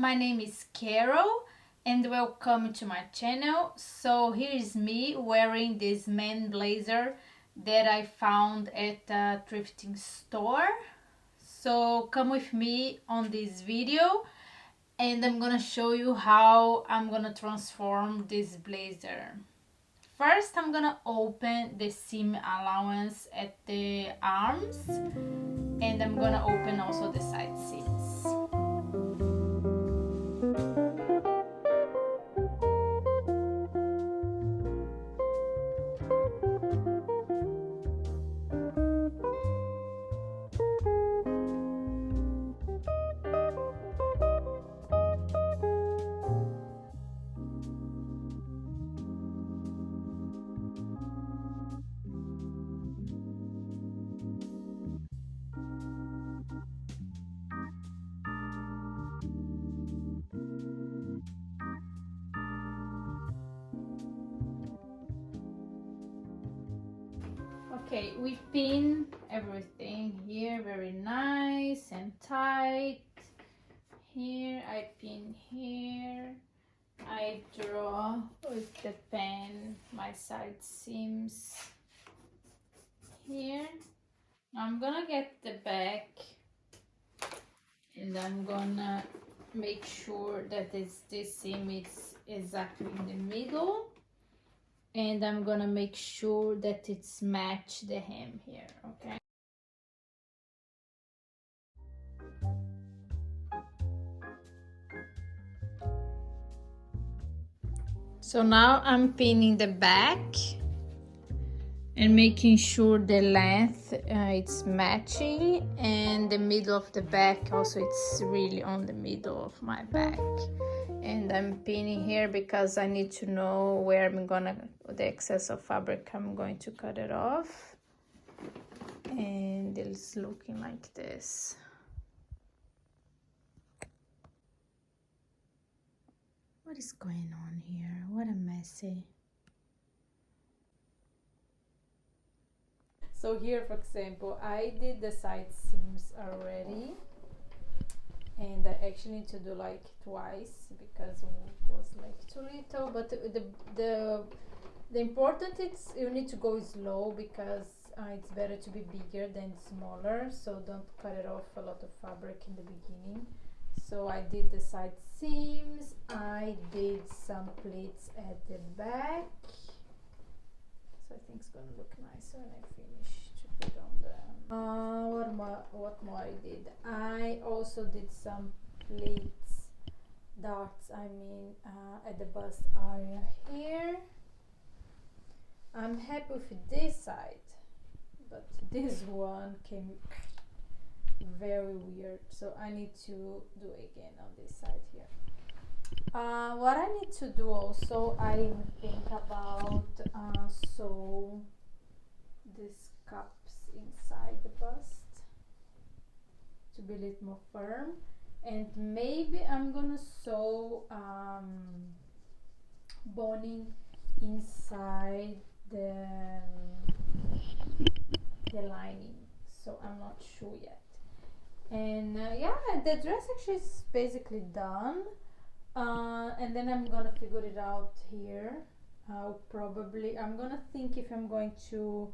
my name is Carol and welcome to my channel. So here is me wearing this man blazer that I found at a thrifting store. So come with me on this video and I'm gonna show you how I'm gonna transform this blazer. First, I'm gonna open the seam allowance at the arms and I'm gonna open also the side seams. Okay, we pin everything here very nice and tight. Here I pin here. I draw with the pen my side seams here. I'm gonna get the back and I'm gonna make sure that this seam is exactly in the middle. And I'm gonna make sure that it's match the hem here, okay? So now I'm pinning the back and making sure the length it's matching, and the middle of the back also it's really on the middle of my back. And I'm pinning here because I need to know where I'm gonna, the excess of fabric, I'm going to cut it off. And it's looking like this. What is going on here? What a messy. So here, for example, I did the side seams already. And I actually need to do like twice because it was like too little. But the important is you need to go slow because it's better to be bigger than smaller. So don't cut it off a lot of fabric in the beginning. So I did the side seams. I did some pleats at the back. So I think it's gonna look nice when I finish to put on the. What more I did? I also did some pleats, darts. I mean, at the bust area here. I'm happy with this side, but this one came very weird. So I need to do again on this side here. What I need to do also, I think about sew these cups inside the bust to be a little more firm, and maybe I'm gonna sew boning inside the lining, so I'm not sure yet. And yeah, the dress actually is basically done. And then I'm gonna figure it out here. I'm gonna think if I'm going to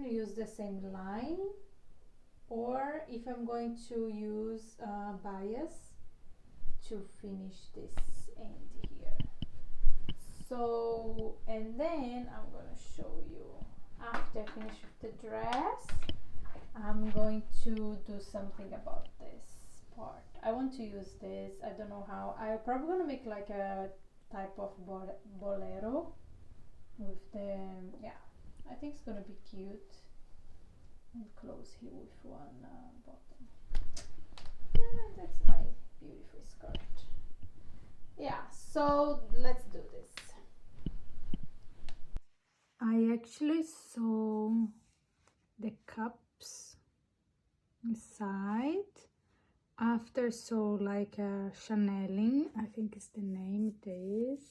use the same line, or if I'm going to use bias to finish this end here. So, and then I'm gonna show you after I finish with the dress, I'm going to do something about this part. I want to use this, I don't know how. I'm probably gonna make like a type of bolero with the, yeah, I think it's gonna be cute. And close here with one bottom. Yeah, that's my beautiful skirt. Yeah, so let's do this. I actually sew the cups inside after, so like a channeling, I think is the name it is.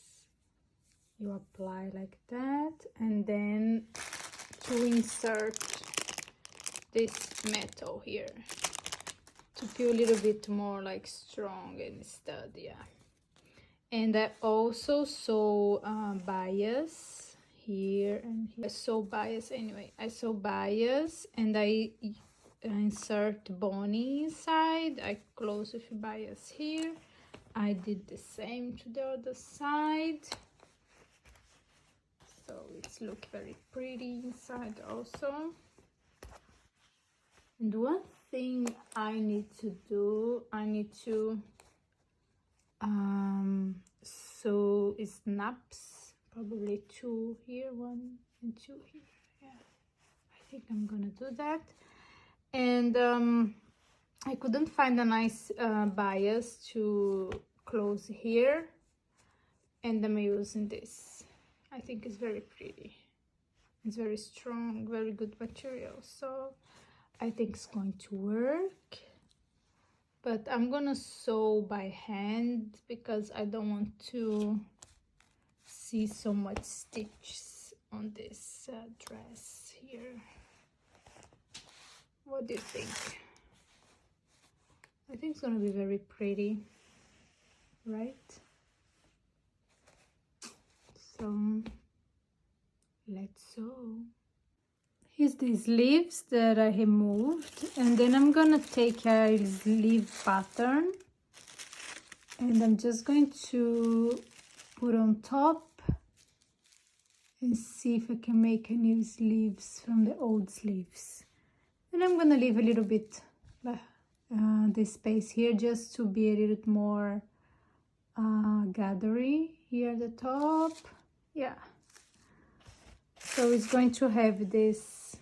You apply like that, and then to insert this metal here. to feel a little bit more like strong and sturdy. Yeah. And I also sew bias here and here. I sew bias anyway. I sew bias and I insert bony inside. I close with bias here. I did the same to the other side. So it's look very pretty inside also. And one thing I need to do, I need to sew snaps, probably 2 here, 1 and 2 here. Yeah, I think I'm gonna do that. And I couldn't find a nice bias to close here, and I'm using this. I think it's very pretty. It's very strong, very good material, so I think it's going to work. But I'm gonna sew by hand because I don't want to see so much stitches on this dress here. What do you think? I think it's gonna be very pretty, right? So let's sew. Here's the sleeves that I removed, and then I'm gonna take a sleeve pattern and I'm just going to put on top and see if I can make a new sleeves from the old sleeves. And I'm gonna leave a little bit this space here just to be a little bit more gathery here at the top. Yeah, so it's going to have this,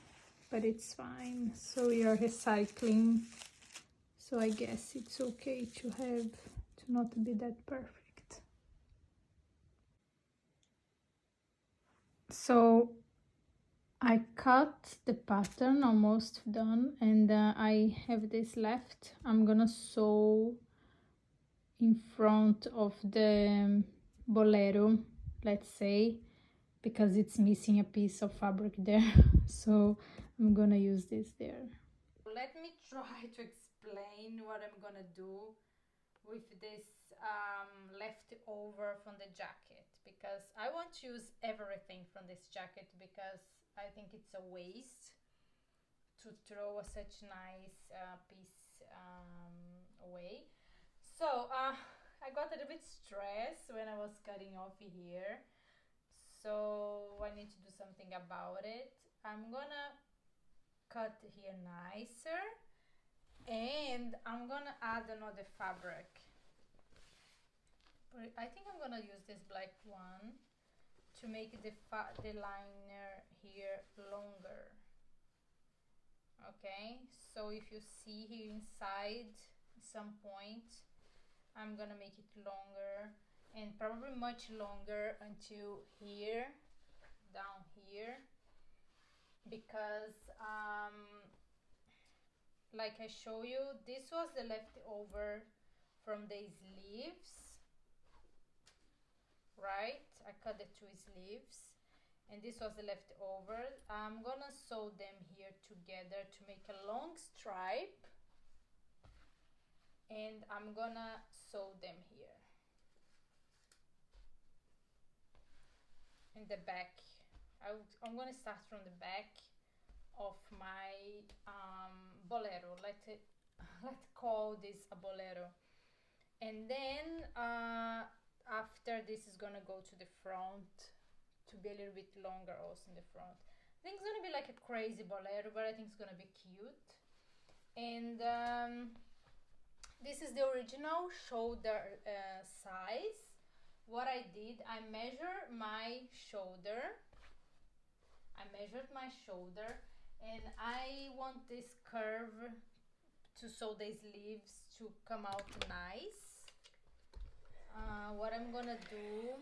but it's fine. So we are recycling, so I guess it's okay to have to not be that perfect. So I cut the pattern, almost done, and I have this left. I'm gonna sew in front of the bolero, let's say, because it's missing a piece of fabric there. So I'm gonna use this there. Let me try to explain what I'm gonna do with this leftover from the jacket, because I want to use everything from this jacket, because I think it's a waste to throw such nice piece away. So I got a little bit stressed when I was cutting off here, so I need to do something about it. I'm gonna cut here nicer, and I'm gonna add another fabric. But I think I'm gonna use this black one to make the liner here longer. Okay, so if you see here inside some point, I'm gonna make it longer, and probably much longer until here, down here, because like I show you, this was the leftover from the sleeves, right? I cut the 2 sleeves, and this was the leftover. I'm gonna sew them here together to make a long stripe, and I'm gonna sew them here in the back. I'm gonna start from the back of my bolero. Let's call this a bolero, and then after this is gonna go to the front to be a little bit longer also in the front. I think it's gonna be like a crazy bolero, but I think it's gonna be cute. And this is the original shoulder size. What I did, I measured my shoulder. And I want this curve to sew the sleeves to come out nice. What I'm gonna do,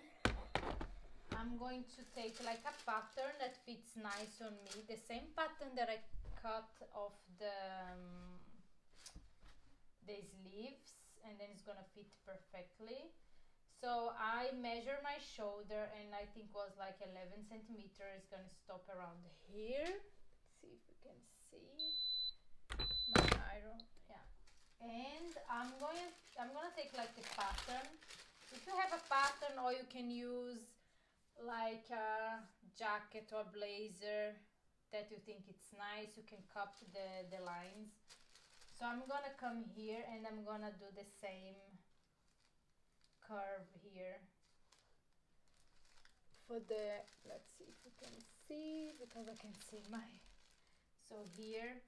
I'm going to take like a pattern that fits nice on me, the same pattern that I cut off the sleeves, and then it's gonna fit perfectly. So I measure my shoulder, and I think was like 11 centimeters. It's gonna stop around here. Let's see if you can see my iron. Yeah, gonna take like the pattern. If you have a pattern, or you can use like a jacket or blazer that you think it's nice, you can copy the lines. So I'm gonna come here and I'm gonna do the same curve here for the, let's see if you can see, because I can see my, so here,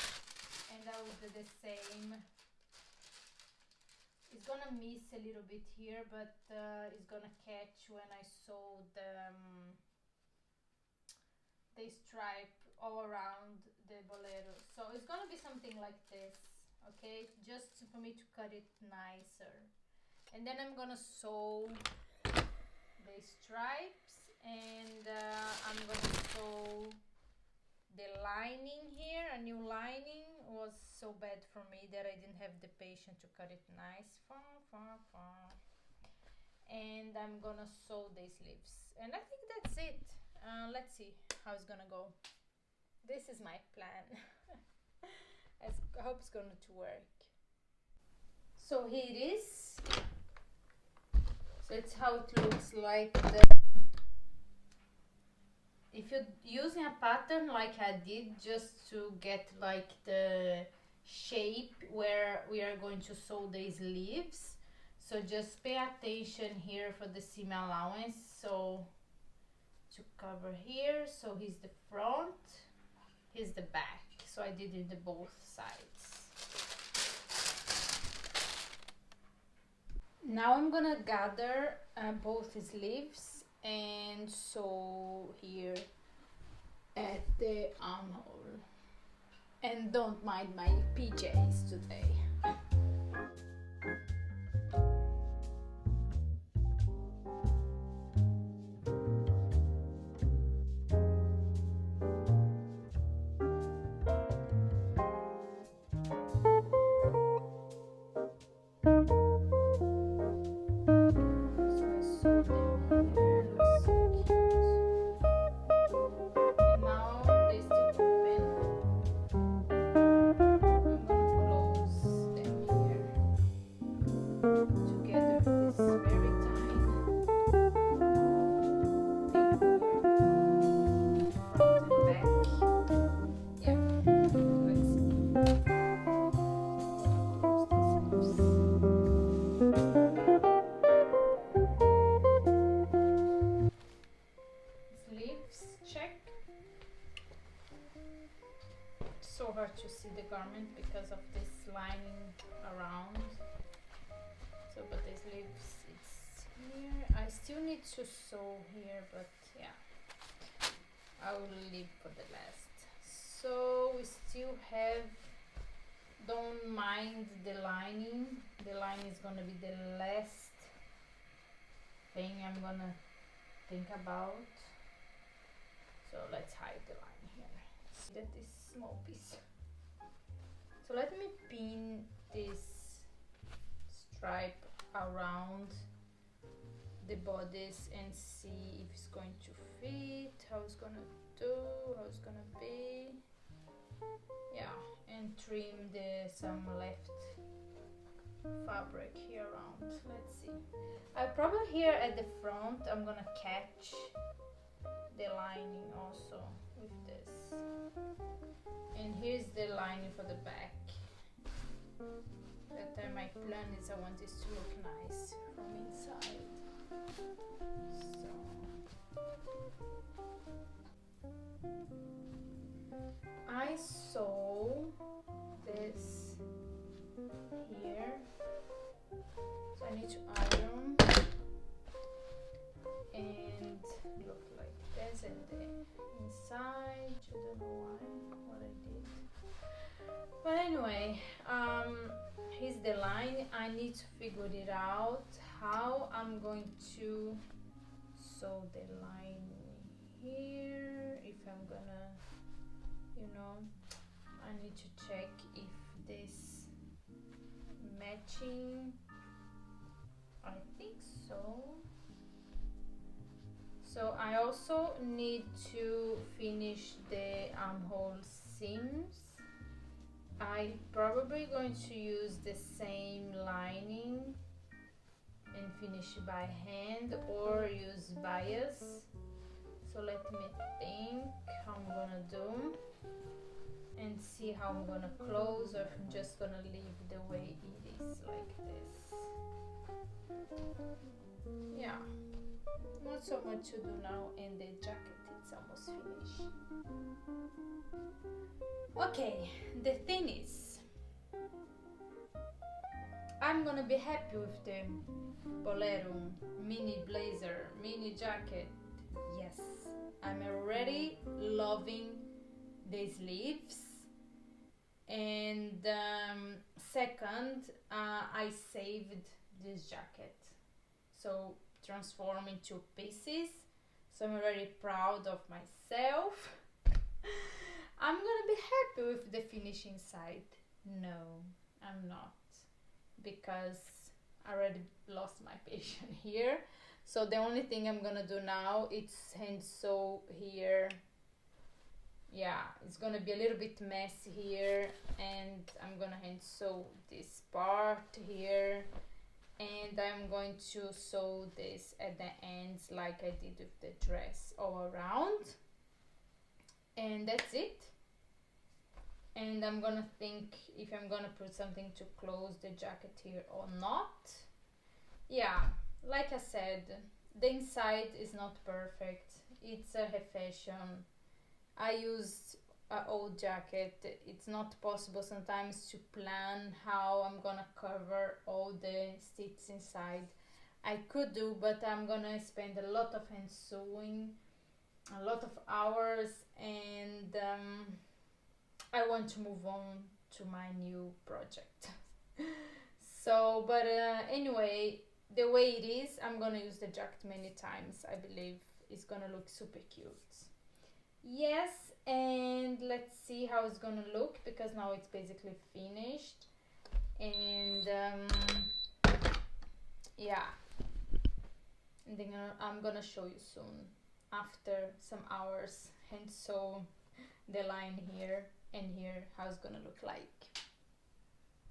and I will do the same. It's gonna miss a little bit here, but it's gonna catch when I sew the stripe all around the bolero. So it's gonna be something like this, okay, just for me to cut it nicer. And then I'm gonna sew the stripes, and I'm gonna sew the lining here. A new lining was so bad for me that I didn't have the patience to cut it nice. And I'm gonna sew the sleeves, and I think that's it. Let's see how it's gonna go. This is my plan. I hope it's going to work. So here it is. So it's how it looks like. If you're using a pattern like I did, just to get like the shape where we are going to sew the sleeves, so just pay attention here for the seam allowance. So to cover here, so here's the front, here's the back. So I did it on both sides. Now I'm gonna gather both sleeves and sew here at the armhole. And don't mind my PJs today. So hard to see the garment because of this lining around. So, but the sleeves, it's here. I still need to sew here, but yeah, I will leave for the last. So we still have, don't mind the lining. The lining is gonna be the last thing I'm gonna think about. So let's hide the line here. See that this small piece. So let me pin this stripe around the bodice and see if it's going to fit, how it's gonna do, how it's gonna be. Yeah, and trim some left fabric here around. Let's see. I probably here at the front I'm gonna catch the lining also with this, and here's the lining for the back. That time my plan is I want this to look nice from inside. So I sew this here, so I need to iron and look like this, and the inside, I don't know what I did, but anyway, here's the line. I need to figure it out how I'm going to sew the line here. If I'm gonna, you know, I need to check if this matching. I think so. So I also need to finish the armhole seams. So I'm gonna do that. So I need to figure it out how I'm going to sew the line here. If I'm gonna, you know, I need to check if this matching. I think so. So I also need to finish the armhole seams. So I'm gonna do that. So I need to figure it out how I'm going to sew the line here. If I'm gonna, you know, I need to check if this matching. I think so. So I also need to finish the armhole seams. I probably going to use the same lining and finish by hand or use bias. So let me think how I'm gonna do and see how I'm gonna close, or if I'm just gonna leave the way it is like this. Yeah, not so much to do now, and the jacket it's almost finished. Okay, the thing is, I'm gonna be happy with the bolero mini blazer, mini jacket. Yes, I'm already loving the sleeves. And second, I saved this jacket, so transform into pieces. So I'm very proud of myself. I'm gonna be happy with the finishing side. No, I'm not, because I already lost my patience here. So the only thing I'm gonna do now is hand sew here. Yeah, it's gonna be a little bit messy here, and I'm gonna hand sew this part here, and I'm going to sew this at the ends like I did with the dress all around, and that's it. And I'm gonna think if I'm gonna put something to close the jacket here or not. Yeah, like I said, the inside is not perfect. It's a Refashion. I used an old jacket. It's not possible sometimes to plan how I'm gonna cover all the stitches inside. I could do, but I'm gonna spend a lot of hand sewing, a lot of hours, and I want to move on to my new project. So, but anyway, the way it is, I'm gonna use the jacket many times. I believe it's gonna look super cute. Yes, and let's see how it's gonna look, because now it's basically finished. And yeah, and then I'm gonna show you soon, after some hours, and sew the line here and here, how it's gonna look like.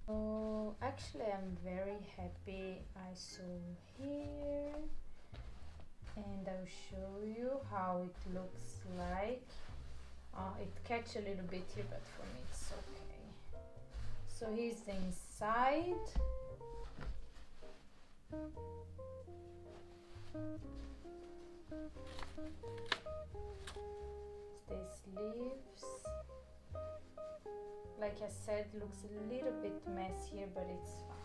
Oh, actually I'm very happy I sew here, and I'll show you how it looks like. It catch a little bit here, but for me it's okay. So here's the inside. The sleeves, like I said, looks a little bit messier, but it's fine.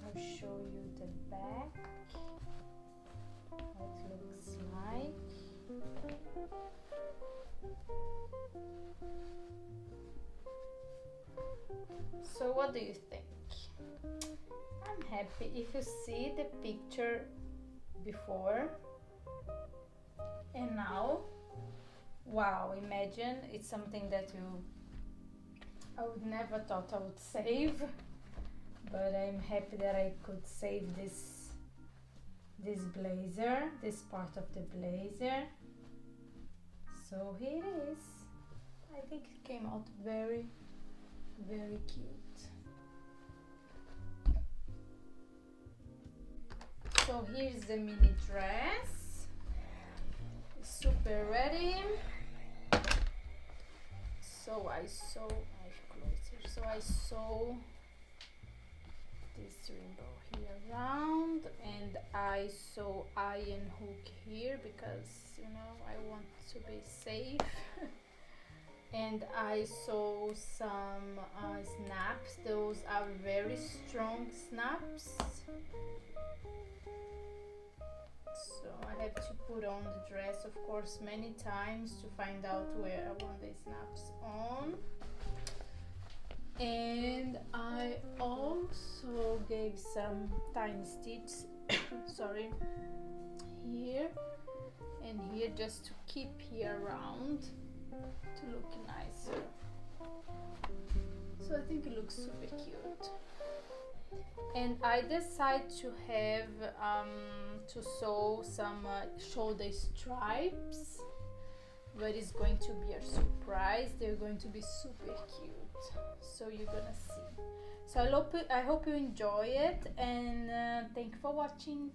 I'll show you the back, how it looks like. So what do you think? I'm happy. If you see the picture before and now, wow, imagine it's something that I would never thought I would save, but I'm happy that I could save this blazer, this part of the blazer. So here it is. I think it came out very, very cute. So here's the mini dress. It's super ready. So I sew this rainbow here around, and I sew iron hook here because, you know, I want to be safe. And I sew some snaps. Those are very strong snaps. So I have to put on the dress, of course, many times to find out where I want the snaps on. And I also gave some tiny stitches sorry, here and here, just to keep here around to look nicer. So I think it looks super cute. And I decided to have to sew some shoulder stripes, but it's going to be a surprise. They're going to be super cute, so you're gonna see. So I hope you enjoy it, and thank you for watching.